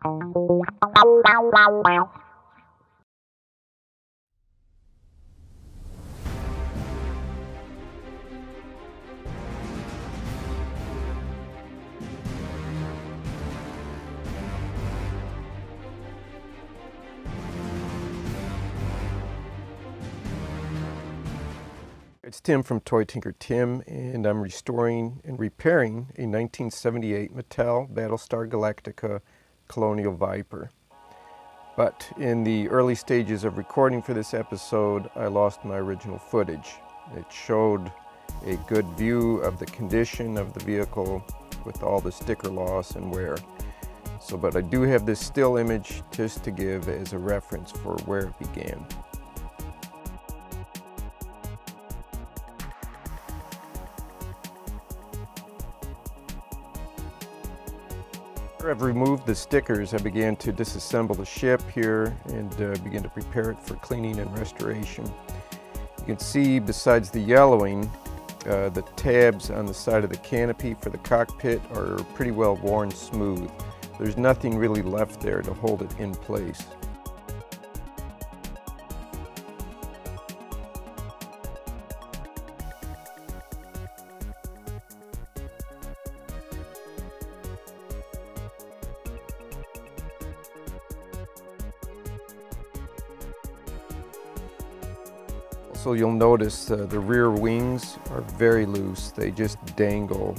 It's Tim from Toy Tinker Tim, and I'm restoring and repairing a 1978 Mattel Battlestar Galactica Colonial Viper. But in the early stages of recording for this episode, I lost my original footage. It showed a good view of the condition of the vehicle with all the sticker loss and wear. But I do have this still image just to give as a reference for where it began. After I've removed the stickers, I began to disassemble the ship here and begin to prepare it for cleaning and restoration. You can see besides the yellowing, the tabs on the side of the canopy for the cockpit are pretty well worn smooth. There's nothing really left there to hold it in place. So you'll notice the rear wings are very loose. They just dangle.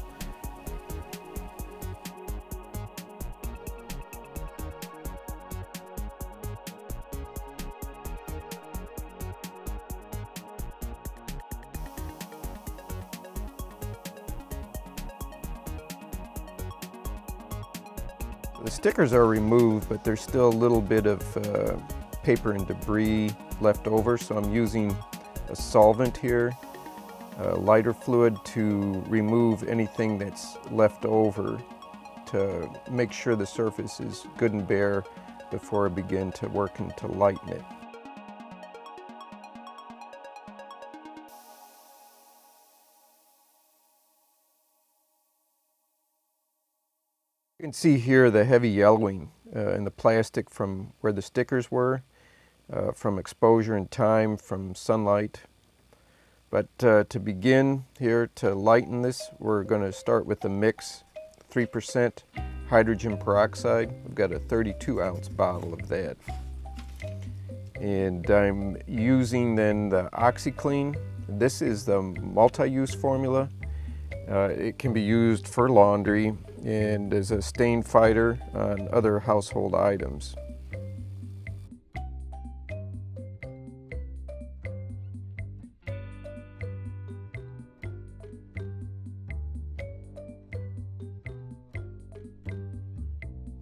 The stickers are removed, but there's still a little bit of paper and debris left over, so I'm using a solvent here, lighter fluid, to remove anything that's left over to make sure the surface is good and bare before I begin to work and to lighten it. You can see here the heavy yellowing in the plastic from where the stickers were. From exposure and time, from sunlight. But to begin here, to lighten this, we're going to start with the mix 3% hydrogen peroxide. We've got a 32-ounce bottle of that. And I'm using then the OxyClean. This is the multi-use formula. It can be used for laundry and as a stain fighter on other household items.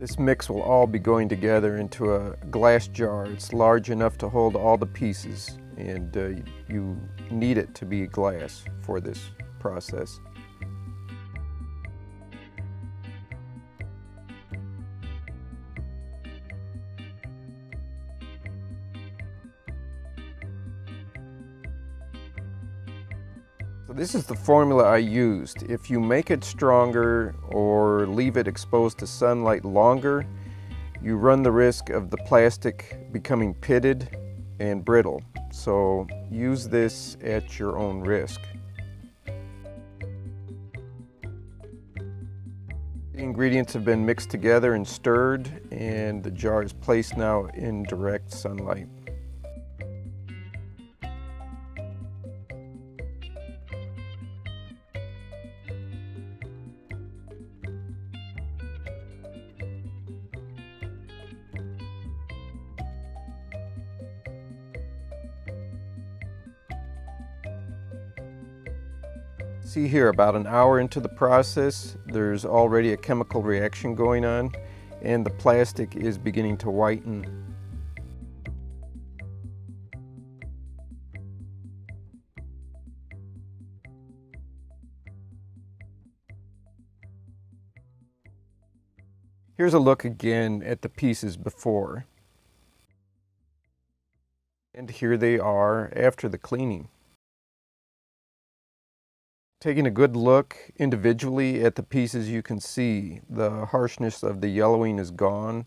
This mix will all be going together into a glass jar. It's large enough to hold all the pieces, and you need it to be glass for this process. So this is the formula I used. If you make it stronger or leave it exposed to sunlight longer, you run the risk of the plastic becoming pitted and brittle. So use this at your own risk. The ingredients have been mixed together and stirred, and the jar is placed now in direct sunlight. See here, about an hour into the process, there's already a chemical reaction going on, and the plastic is beginning to whiten. Here's a look again at the pieces before. And here they are after the cleaning. Taking a good look individually at the pieces, you can see the harshness of the yellowing is gone,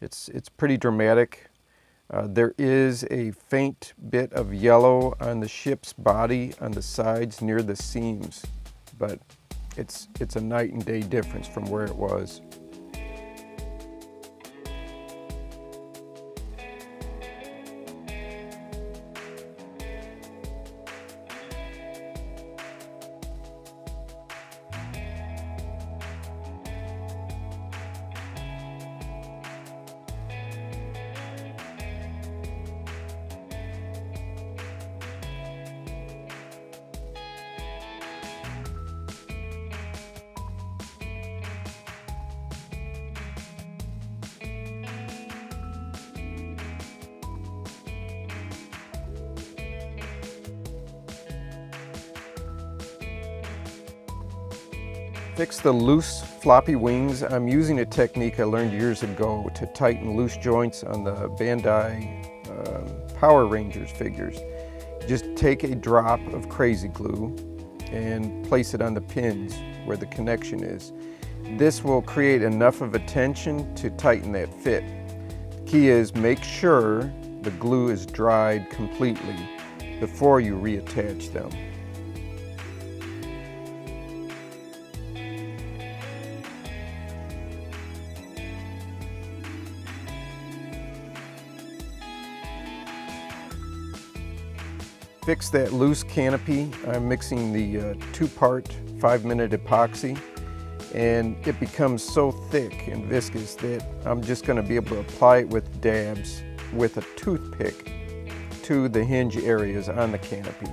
It's pretty dramatic. There is a faint bit of yellow on the ship's body on the sides near the seams, but it's a night and day difference from where it was. Fix the loose floppy wings. I'm using a technique I learned years ago to tighten loose joints on the Bandai Power Rangers figures. Just take a drop of crazy glue and place it on the pins where the connection is. This will create enough of a tension to tighten that fit. The key is make sure the glue is dried completely before you reattach them. Fix that loose canopy. I'm mixing the 2-part 5-minute epoxy, and it becomes so thick and viscous that I'm just going to be able to apply it with dabs with a toothpick to the hinge areas on the canopy.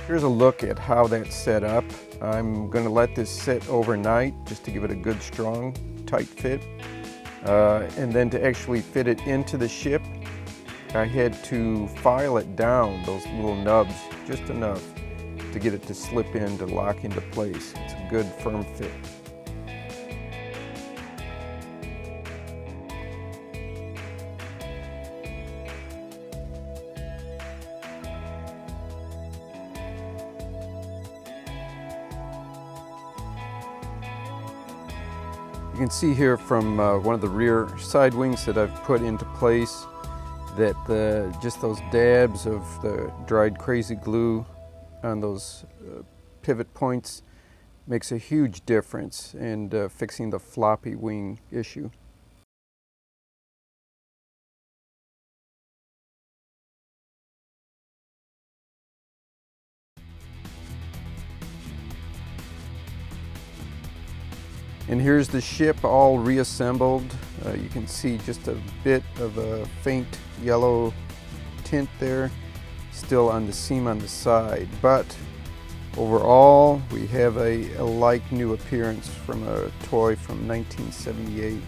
Here's a look at how that's set up. I'm going to let this sit overnight just to give it a good, strong, tight fit. And then to actually fit it into the ship, I had to file it down, those little nubs, just enough to get it to slip in, to lock into place. It's a good, firm fit. You can see here from one of the rear side wings that I've put into place that just those dabs of the dried crazy glue on those pivot points makes a huge difference in fixing the floppy wing issue. And here's the ship all reassembled. You can see just a bit of a faint yellow tint there, still on the seam on the side. But overall, we have a like new appearance from a toy from 1978.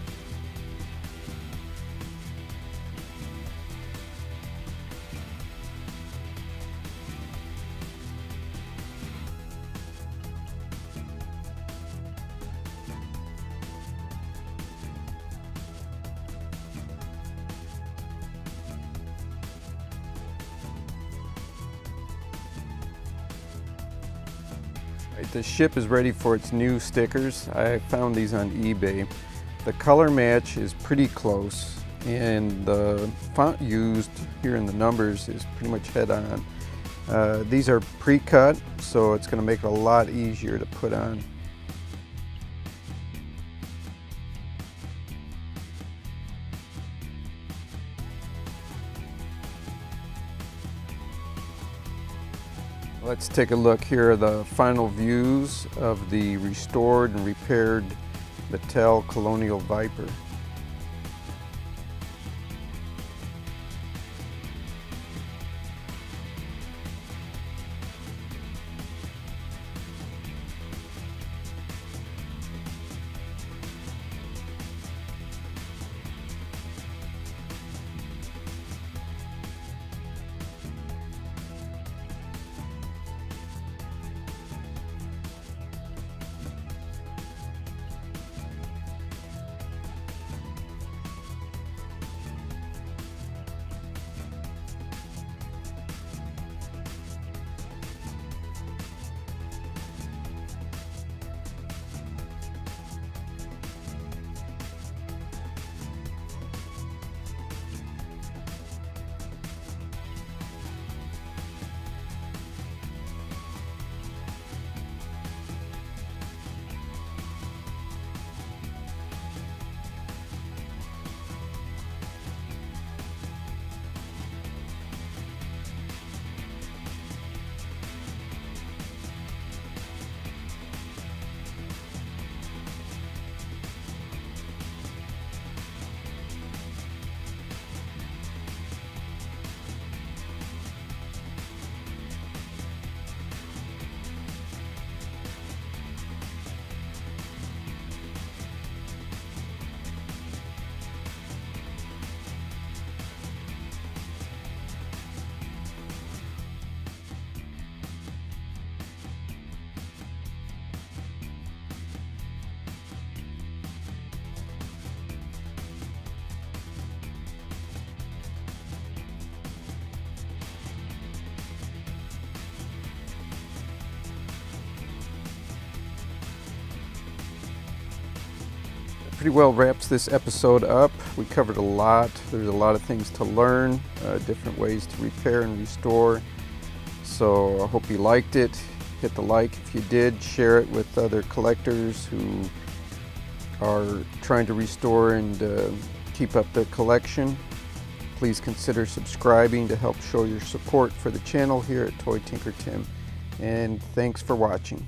The ship is ready for its new stickers. I found these on eBay. The color match is pretty close, and the font used here in the numbers is pretty much head on. These are pre-cut, so it's going to make it a lot easier to put on. Let's take a look. Here are the final views of the restored and repaired Mattel Colonial Viper. pretty well wraps this episode up. We covered a lot. There's a lot of things to learn, different ways to repair and restore. So I hope you liked it. Hit the like if you did. Share it with other collectors who are trying to restore and keep up their collection. Please consider subscribing to help show your support for the channel here at Toy Tinker Tim. And thanks for watching.